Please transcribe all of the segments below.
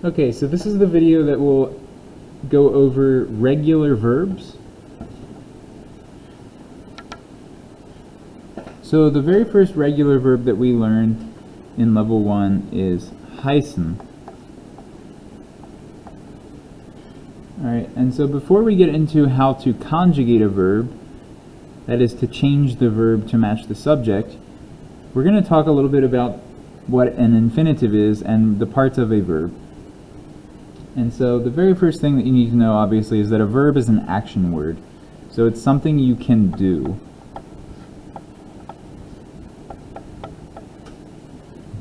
Okay, so this is the video that will go over regular verbs. So the very first regular verb that we learned in level 1 is heißen. Alright, and so before we get into how to conjugate a verb, that is to change the verb to match the subject, we're going to talk a little bit about what an infinitive is and the parts of a verb. And so the very first thing that you need to know, obviously, is that a verb is an action word. So it's something you can do.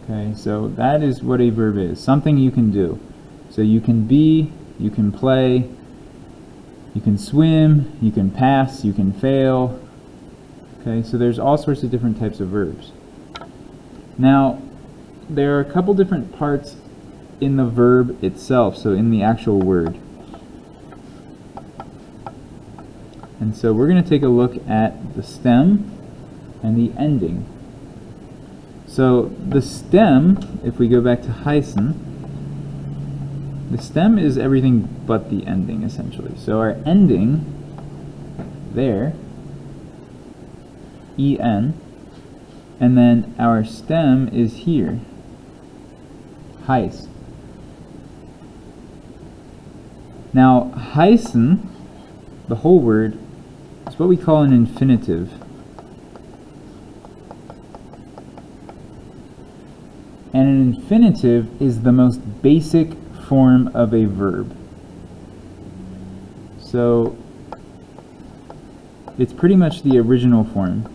Okay, so that is what a verb is, something you can do. So you can be, you can play, you can swim, you can pass, you can fail. Okay, so there's all sorts of different types of verbs. Now, there are a couple different parts in the verb itself, so in the actual word. And so we're going to take a look at the stem and the ending. So the stem, if we go back to heißen, the stem is everything but the ending, essentially. So our ending there, en, and then our stem is here, heiß. Now, heißen, the whole word, is what we call an infinitive. And an infinitive is the most basic form of a verb. So, it's pretty much the original form.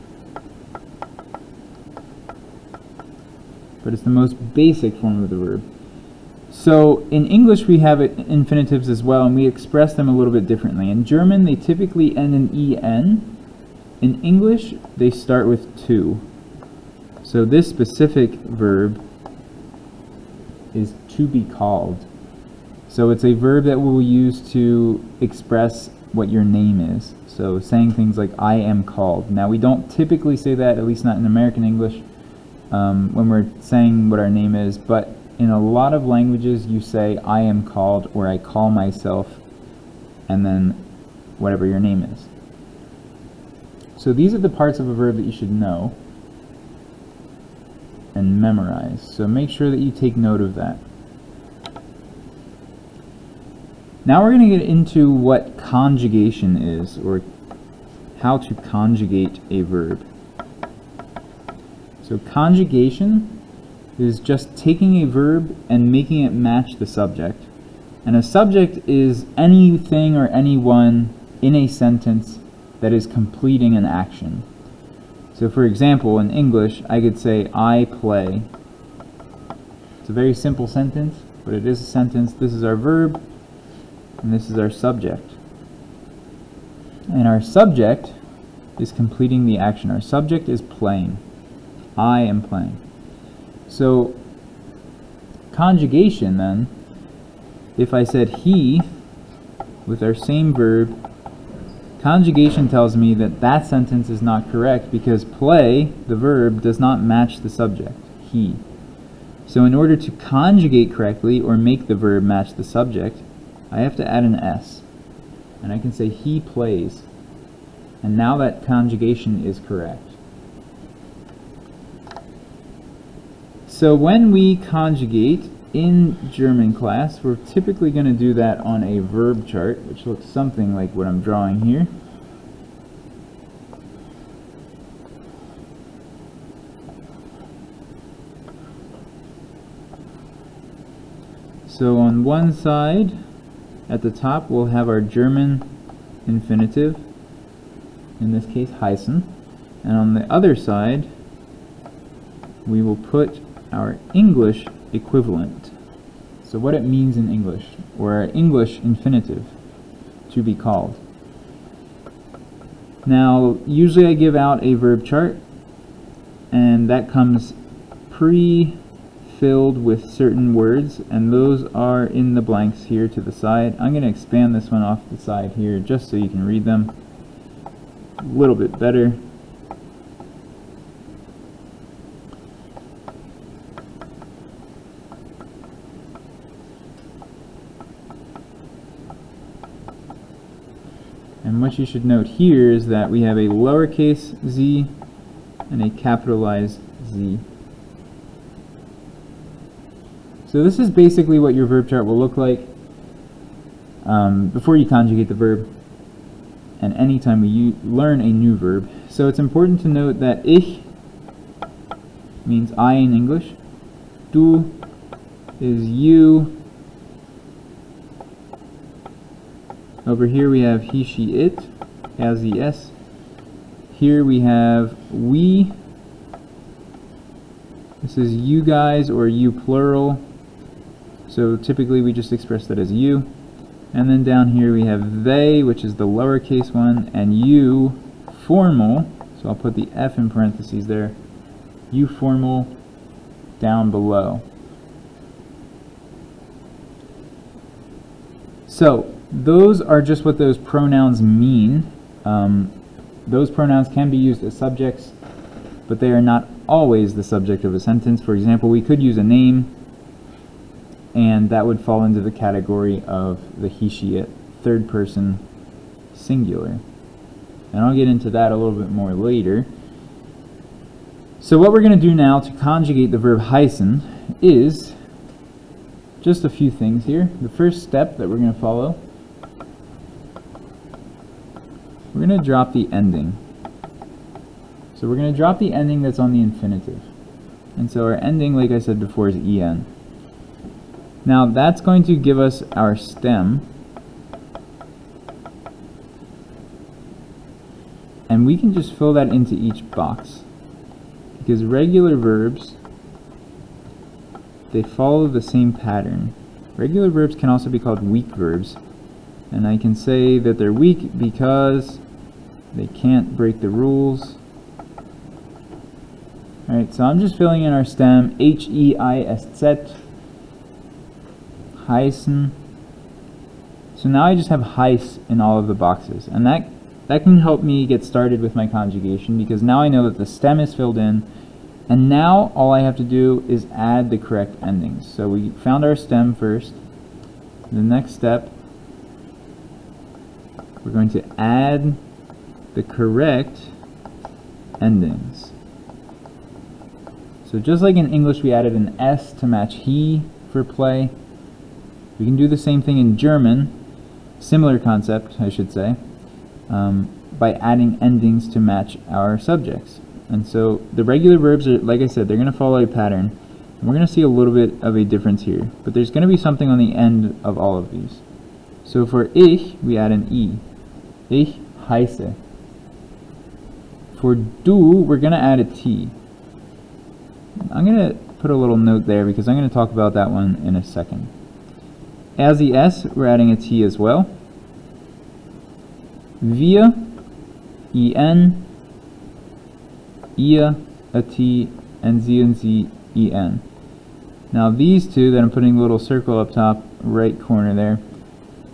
But it's the most basic form of the verb. So in English we have infinitives as well, and we express them a little bit differently. In German they typically end in en. In English they start with to. So this specific verb is to be called. So it's a verb that we'll use to express what your name is. So saying things like I am called. Now we don't typically say that, at least not in American English, when we're saying what our name is, but in a lot of languages you say I am called, or I call myself, and then whatever your name is. So these are the parts of a verb that you should know and memorize. So make sure that you take note of that. Now we're going to get into what conjugation is, or how to conjugate a verb. So conjugation is just taking a verb and making it match the subject. And a subject is anything or anyone in a sentence that is completing an action. So for example, in English, I could say, I play. It's a very simple sentence, but it is a sentence. This is our verb, and this is our subject. And our subject is completing the action. Our subject is playing. I am playing. So, conjugation then, if I said he with our same verb, conjugation tells me that that sentence is not correct because play, the verb, does not match the subject, he. So in order to conjugate correctly, or make the verb match the subject, I have to add an S. And I can say he plays. And now that conjugation is correct. So when we conjugate in German class, we're typically going to do that on a verb chart, which looks something like what I'm drawing here. So on one side, at the top, we'll have our German infinitive, in this case heißen, and on the other side, we will put our English equivalent. So what it means in English, or our English infinitive, to be called. Now, usually I give out a verb chart, and that comes pre-filled with certain words, and those are in the blanks here to the side. I'm going to expand this one off the side here just so you can read them a little bit better. And what you should note here is that we have a lowercase z and a capitalized Z. So this is basically what your verb chart will look like before you conjugate the verb and anytime you learn a new verb. So it's important to note that ich means I in English, du is you. Over here we have he, she, it, as the S. Here we have we. This is you guys or you plural. So typically we just express that as you. And then down here we have they, which is the lowercase one, and you formal. So I'll put the F in parentheses there. You formal down below. So those are just what those pronouns mean. Those pronouns can be used as subjects, but they are not always the subject of a sentence. For example, we could use a name, and that would fall into the category of the he, she, it, third person singular. And I'll get into that a little bit more later. So what we're going to do now to conjugate the verb heißen is just a few things here. The first step that we're going to follow, we're going to drop the ending. So we're going to drop the ending that's on the infinitive. And so our ending, like I said before, is en. Now that's going to give us our stem. And we can just fill that into each box. Because regular verbs, they follow the same pattern. Regular verbs can also be called weak verbs. And I can say that they're weak because they can't break the rules. Alright, so I'm just filling in our stem, H-E-I-S-Z, heißen. So now I just have heiß in all of the boxes. And that can help me get started with my conjugation, because now I know that the stem is filled in, and now all I have to do is add the correct endings. So we found our stem first. The next step, we're going to add the correct endings. So just like in English we added an S to match he for play, we can do the same thing in German, similar concept I should say, by adding endings to match our subjects. And so the regular verbs are, like I said, they're going to follow a pattern. And we're going to see a little bit of a difference here, but there's going to be something on the end of all of these. So for ich, we add an E. Ich heiße. For du, we're going to add a T. I'm going to put a little note there because I'm going to talk about that one in a second. As the S, we're adding a T as well. Wir, en, ihr, a T, and sie, en. Now these two that I'm putting a little circle up top, right corner there,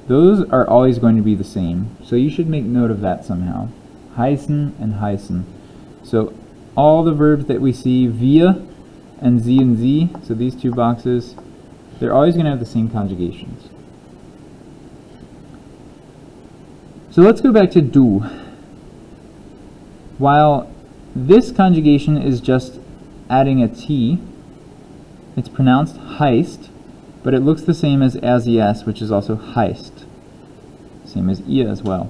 those are always going to be the same. So you should make note of that somehow. Heißen and heißen. So all the verbs that we see, wir and sie, so these two boxes, they're always going to have the same conjugations. So let's go back to du. While this conjugation is just adding a T, it's pronounced heißt, but it looks the same as es, which is also heißt. Same as ihr as well.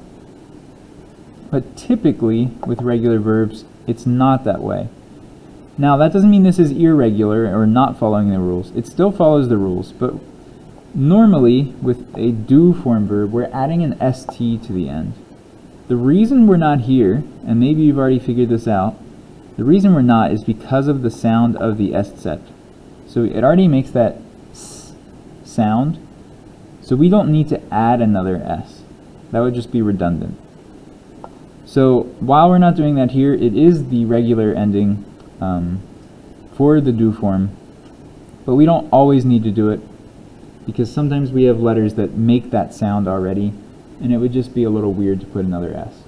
But typically, with regular verbs, it's not that way. Now, that doesn't mean this is irregular or not following the rules. It still follows the rules, but normally, with a do form verb, we're adding an st to the end. The reason we're not here, and maybe you've already figured this out, the reason we're not is because of the sound of the st. So it already makes that s sound, so we don't need to add another s. That would just be redundant. So while we're not doing that here, it is the regular ending for the do form, but we don't always need to do it because sometimes we have letters that make that sound already, and it would just be a little weird to put another s.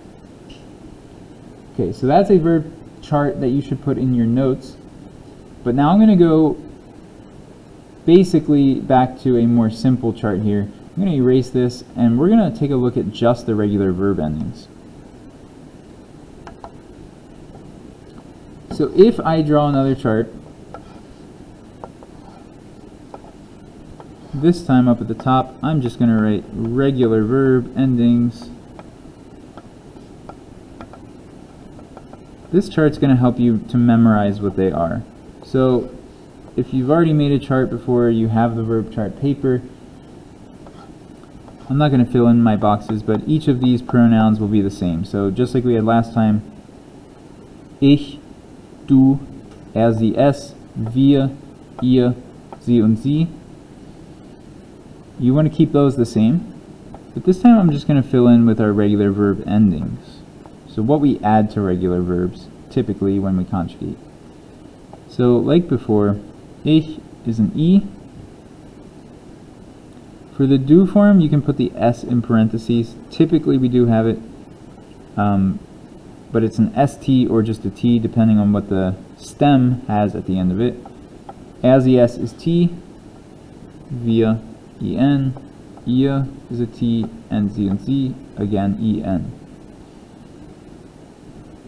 Okay, so that's a verb chart that you should put in your notes, but now I'm going to go basically back to a more simple chart here I'm going to erase this, and we're going to take a look at just the regular verb endings. So if I draw another chart, this time up at the top, I'm just going to write regular verb endings. This chart's going to help you to memorize what they are. So if you've already made a chart before, you have the verb chart paper. I'm not going to fill in my boxes, but each of these pronouns will be the same. So just like we had last time, ich, du, sie, es, wir, ihr, sie und sie. You want to keep those the same, but this time I'm just going to fill in with our regular verb endings. So what we add to regular verbs typically when we conjugate. So like before, ich is an E. For the do form, you can put the S in parentheses. Typically we do have it, but it's an ST or just a T depending on what the stem has at the end of it. Sie, es is T, wir, en, ihr is a T, and sie and sie, again en.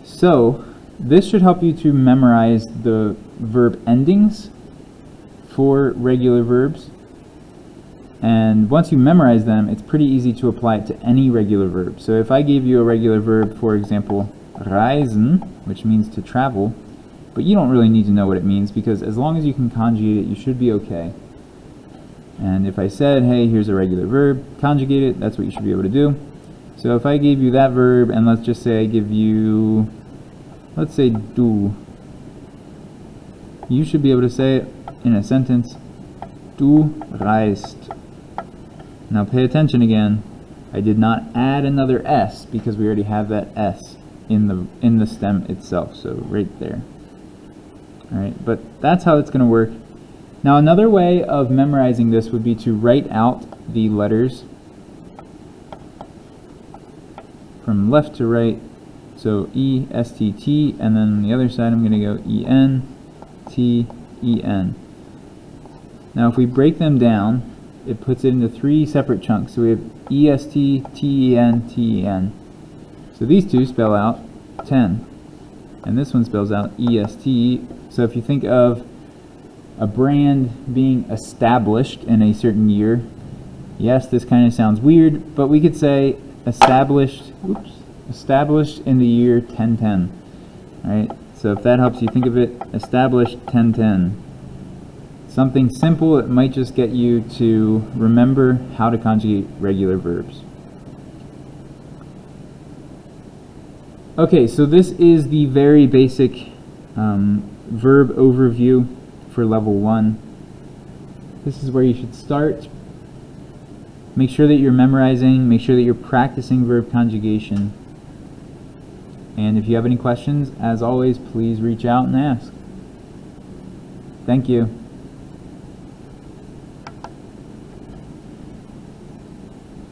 So this should help you to memorize the verb endings for regular verbs. And once you memorize them, it's pretty easy to apply it to any regular verb. So if I gave you a regular verb, for example, reisen, which means to travel, but you don't really need to know what it means, because as long as you can conjugate it, you should be okay. And if I said, hey, here's a regular verb, conjugate it, that's what you should be able to do. So if I gave you that verb, and let's just say I give you, let's say du, you should be able to say it in a sentence, du reist. Now pay attention again. I did not add another S because we already have that S in the stem itself, so right there. Alright, but that's how it's going to work. Now another way of memorizing this would be to write out the letters from left to right. So E, S, T, T, and then on the other side I'm going to go E, N, T, E, N. Now if we break them down, it puts it into 3 separate chunks. So we have EST, TEN, TEN. So these two spell out 10. And this one spells out EST. So if you think of a brand being established in a certain year, yes, this kind of sounds weird, but we could say established in the year 1010. Alright, so if that helps you think of it, established 1010. Something simple that might just get you to remember how to conjugate regular verbs. Okay, so this is the very basic verb overview for level 1. This is where you should start. Make sure that you're memorizing, make sure that you're practicing verb conjugation. And if you have any questions, as always, please reach out and ask. Thank you.